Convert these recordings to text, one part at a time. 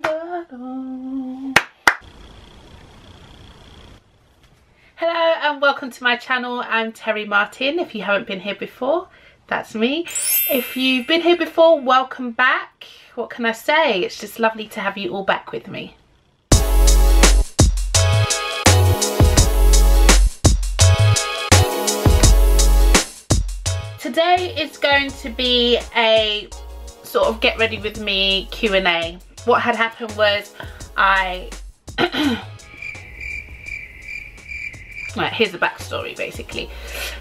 Hello and welcome to my channel. I'm Terry Martin. If you haven't been here before, that's me. If you've been here before, welcome back. What can I say? It's just lovely to have you all back with me. Today is going to be a sort of get ready with me Q&A. What had happened was right, here's the backstory basically,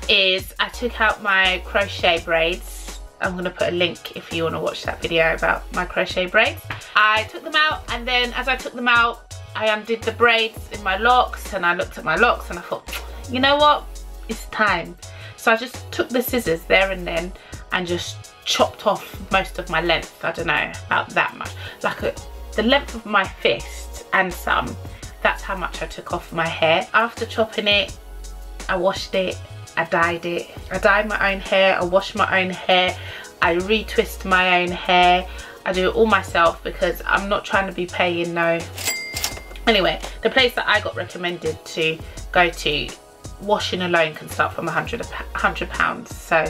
is I took out my crochet braids. I'm going to put a link if you want to watch that video about my crochet braids. I took them out, and then as I took them out, I undid the braids in my locks, and I looked at my locks and I thought, you know what, it's time. So I just took the scissors there and then and just chopped off most of my length. I don't know, about that much, like the length of my fist and some. That's how much I took off my hair. After chopping it, I washed it, I dyed it. I dyed my own hair, I washed my own hair, I retwist my own hair. I do it all myself because I'm not trying to be paying no. Anyway, the place that I got recommended to go to, washing alone can start from £100. So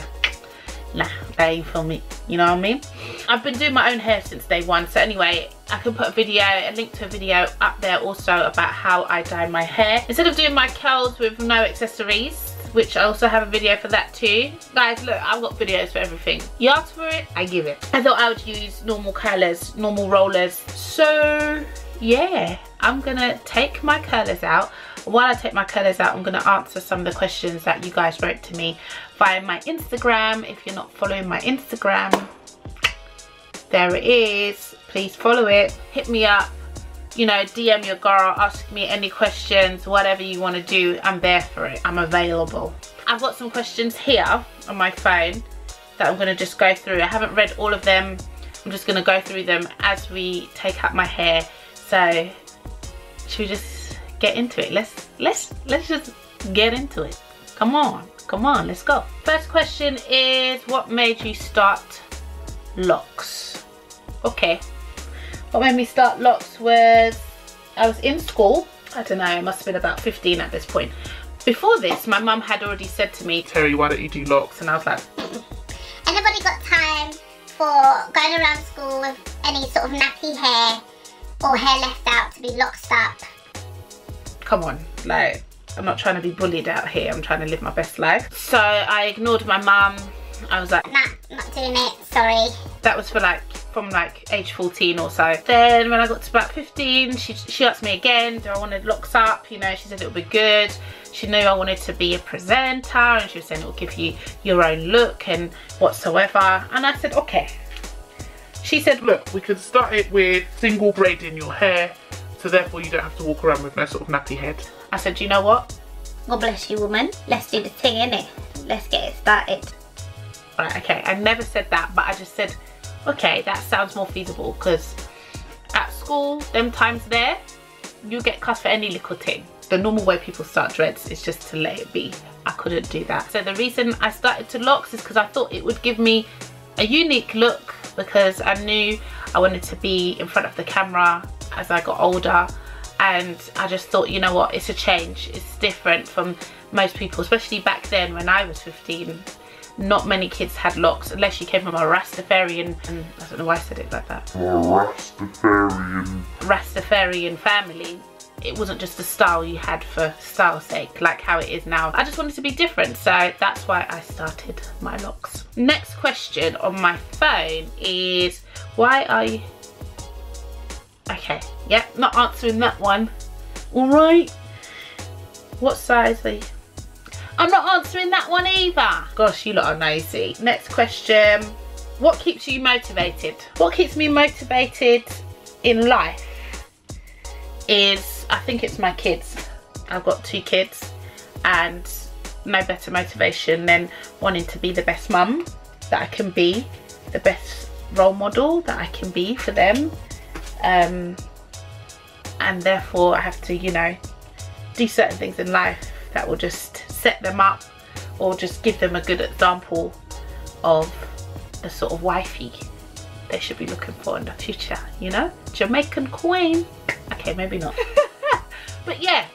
nah, that ain't for me, you know what I mean? I've been doing my own hair since day one. So anyway, I can put a link to a video up there also about how I dye my hair. Instead of doing my curls with no accessories, which I also have a video for that too. Guys, look, I've got videos for everything. You ask for it, I give it. I thought I would use normal curlers, normal rollers. So yeah, I'm gonna take my curlers out. While I take my curlers out, I'm going to answer some of the questions that you guys wrote to me via my Instagram. If you're not following my Instagram, there it is. Please follow it. Hit me up. You know, DM your girl. Ask me any questions. Whatever you want to do, I'm there for it. I'm available. I've got some questions here on my phone that I'm going to just go through. I haven't read all of them. I'm just going to go through them as we take out my hair. So, should we just get into it? Let's just get into it. Come on, let's go. First question is, what made you start locks? Okay, what made me start locks was I was in school. I don't know, I must have been about 15 at this point. Before this, my mum had already said to me, Terry, why don't you do locks? And I was like, anybody got time for going around school with any sort of nappy hair or hair left out to be locked up? Come on, like, I'm not trying to be bullied out here. I'm trying to live my best life. So I ignored my mum. I was like, nah, not doing it, sorry. That was for from age 14 or so. Then when I got to about 15, she asked me again, do I want to locks up? You know, she said it would be good. She knew I wanted to be a presenter, and she was saying it will give you your own look and whatsoever. And I said, okay. She said, look, we could start it with single braiding your hair, so therefore you don't have to walk around with no sort of nappy head. I said, you know what? God bless you, woman. Let's do the thing, innit? Let's get it started. Right, okay, I never said that, but I just said, okay, that sounds more feasible, because at school, them times there, you get cussed for any little thing. The normal way people start dreads is just to let it be. I couldn't do that. So the reason I started to locks is because I thought it would give me a unique look, because I knew I wanted to be in front of the camera as I got older, and I just thought, you know what, it's a change. It's different from most people, especially back then when I was 15. Not many kids had locks unless you came from a Rastafarian, and I don't know why I said it like that, Rastafarian family. It wasn't just the style you had for style's sake, like how it is now. I just wanted to be different, so that's why I started my locks. Next question on my phone is, why are you... Okay, yep, not answering that one. Alright. What size are you? I'm not answering that one either. Gosh, you lot are nosy. Next question. What keeps you motivated? What keeps me motivated in life is, I think it's my kids. I've got 2 kids, and no better motivation than wanting to be the best mum that I can be, the best role model that I can be for them. And therefore I have to, you know, do certain things in life that will just set them up, or just give them a good example of the sort of wifey they should be looking for in the future, you know? Jamaican queen. Okay, maybe not. But yeah,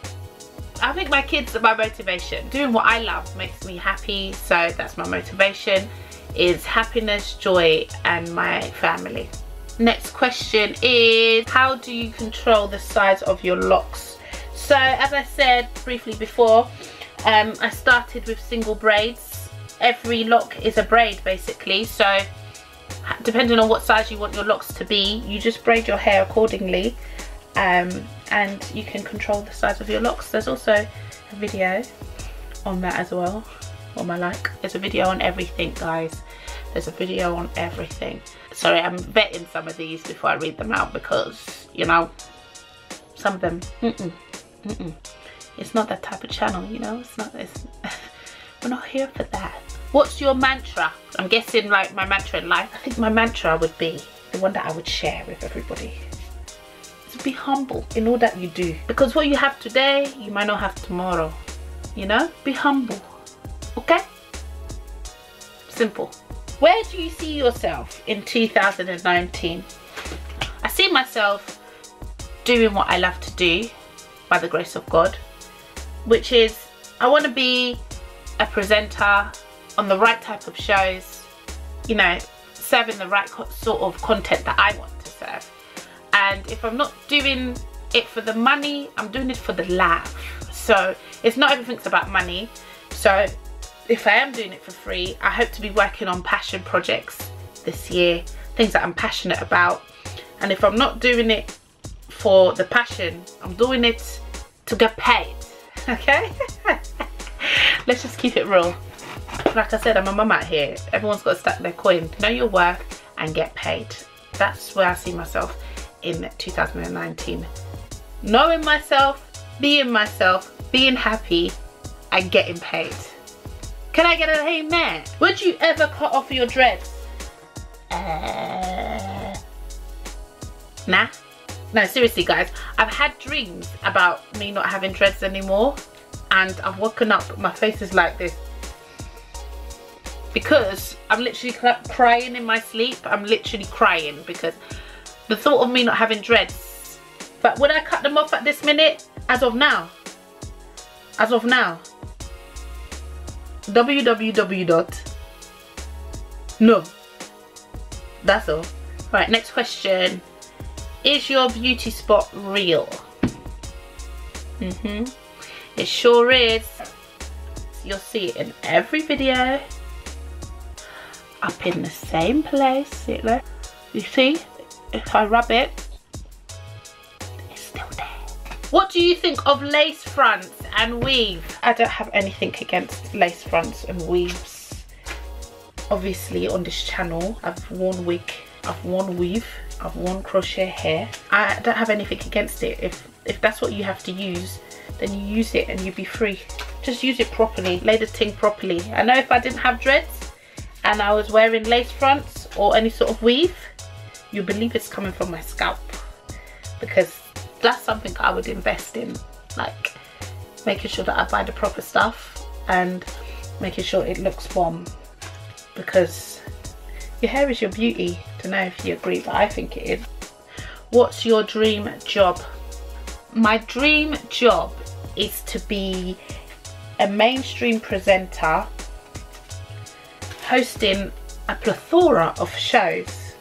I think my kids are my motivation. Doing what I love makes me happy, so that's my motivation, is happiness, joy, and my family. Next question is, how do you control the size of your locks? So as I said briefly before, I started with single braids. Every lock is a braid basically, so depending on what size you want your locks to be, you just braid your hair accordingly, and you can control the size of your locks. There's also a video on that as well, on my like. There's a video on everything, guys. There's a video on everything. Sorry, I'm vetting some of these before I read them out because, you know, some of them, it's not that type of channel, you know. It's not, we're not here for that. What's your mantra? I'm guessing like my mantra in life. I think my mantra would be the one that I would share with everybody. To be humble in all that you do, because what you have today you might not have tomorrow, you know. Be humble, okay? Simple. Where do you see yourself in 2019? I see myself doing what I love to do by the grace of God, which is I want to be a presenter on the right type of shows, you know, serving the right sort of content that I want to serve. And if I'm not doing it for the money, I'm doing it for the laugh. So it's not everything's about money. So if I am doing it for free, I hope to be working on passion projects this year, things that I'm passionate about. And if I'm not doing it for the passion, I'm doing it to get paid, okay? Let's just keep it real. Like I said, I'm a mum out here. Everyone's got to stack their coin. Know your worth and get paid. That's where I see myself in 2019. Knowing myself, being happy, and getting paid. Can I get an amen? Would you ever cut off your dreads? Nah. No, seriously guys, I've had dreams about me not having dreads anymore, and I've woken up, my face is like this. Because I'm literally crying in my sleep. I'm literally crying because the thought of me not having dreads. But would I cut them off at this minute? As of now, No. That's all. Right, next question. Is your beauty spot real? It sure is. You'll see it in every video. Up in the same place, you see, if I rub it, it's still there. What do you think of lace fronts and weave? I don't have anything against lace fronts and weaves. Obviously on this channel, I've worn wig, I've worn weave, I've worn crochet hair. I don't have anything against it. If that's what you have to use, then you use it and you be free. Just use it properly, lay the thing properly. I know if I didn't have dreads, and I was wearing lace fronts or any sort of weave, you believe it's coming from my scalp, because that's something I would invest in, like making sure that I buy the proper stuff and making sure it looks bomb, because your hair is your beauty. Don't know if you agree, but I think it is. What's your dream job? My dream job is to be a mainstream presenter hosting a plethora of shows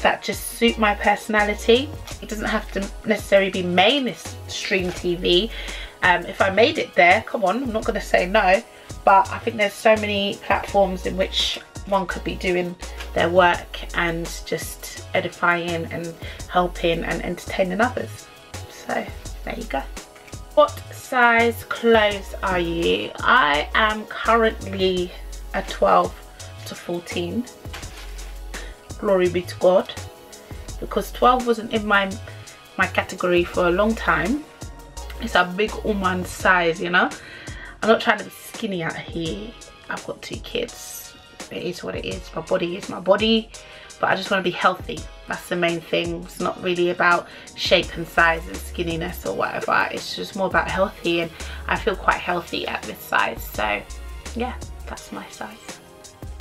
that just suit my personality. It doesn't have to necessarily be mainstream TV. If I made it there, come on, I'm not going to say no, but I think there's so many platforms in which one could be doing their work and just edifying and helping and entertaining others. So there you go. What size clothes are you? I am currently a 12 to 14. Glory be to God, because 12 wasn't in my category for a long time. It's a big woman size, you know. I'm not trying to be skinny out here. I've got 2 kids. It is what it is. My body is my body, but I just want to be healthy. That's the main thing. It's not really about shape and size and skinniness or whatever. It's just more about healthy, and I feel quite healthy at this size. So yeah, that's my size.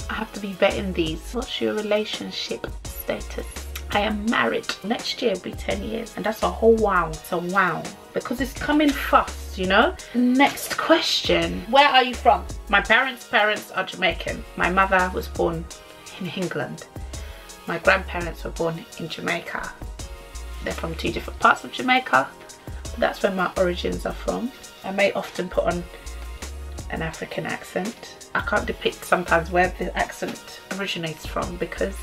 I have to be vetting these. What's your relationship status. I am married. Next year will be 10 years, and that's a whole wow. It's a wow, because it's coming fast, you know. Next question. Where are you from? My parents are Jamaican. My mother was born in England. My grandparents were born in Jamaica. They're from 2 different parts of Jamaica, but that's where my origins are from. I may often put on an African accent. I can't depict sometimes where the accent originates from, because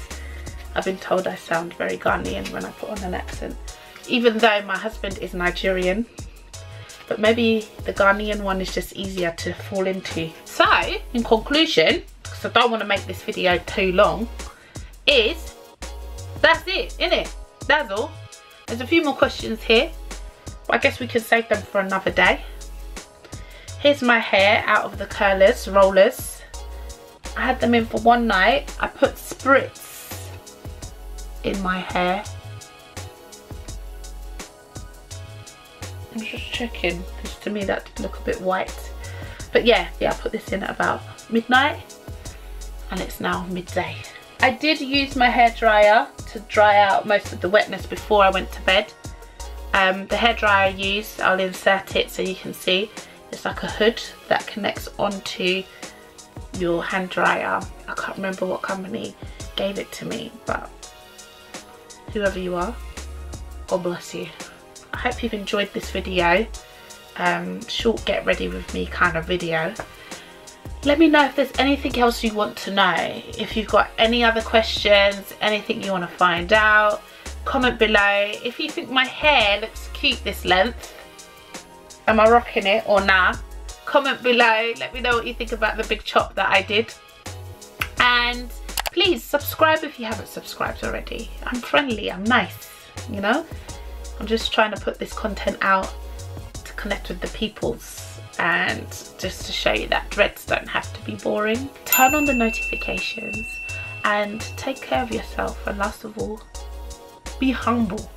I've been told I sound very Ghanaian when I put on an accent, even though my husband is Nigerian. But maybe the Ghanaian one is just easier to fall into. So, in conclusion, because I don't want to make this video too long, that's it, innit? That's all. There's a few more questions here, but I guess we can save them for another day. Here's my hair out of the curlers, rollers. I had them in for one night. I put spritz in my hair. I'm just checking, because to me that did look a bit white. But yeah, I put this in at about midnight, and it's now midday. I did use my hairdryer to dry out most of the wetness before I went to bed. The hairdryer I used, I'll insert it so you can see. It's like a hood that connects onto your hand dryer. I can't remember what company gave it to me, but whoever you are, God bless you. I hope you've enjoyed this video. Short get ready with me kind of video. Let me know if there's anything else you want to know. If you've got any other questions, anything you want to find out, comment below. If you think my hair looks cute this length, am I rocking it or nah? Comment below. Let me know what you think about the big chop that I did. And please subscribe if you haven't subscribed already. I'm friendly, I'm nice, you know? I'm just trying to put this content out to connect with the peoples, and just to show you that dreads don't have to be boring. Turn on the notifications and take care of yourself, and last of all, be humble.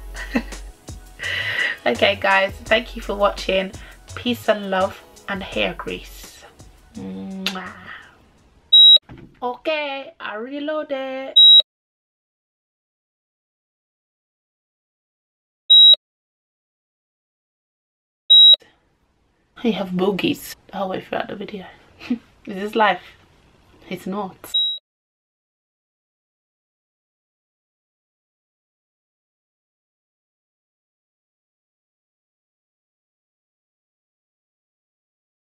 Okay guys, thank you for watching. Peace and love and hair grease. Mwah. Okay, I reloaded. I have boogies the whole way throughout the video. This is life. It's not.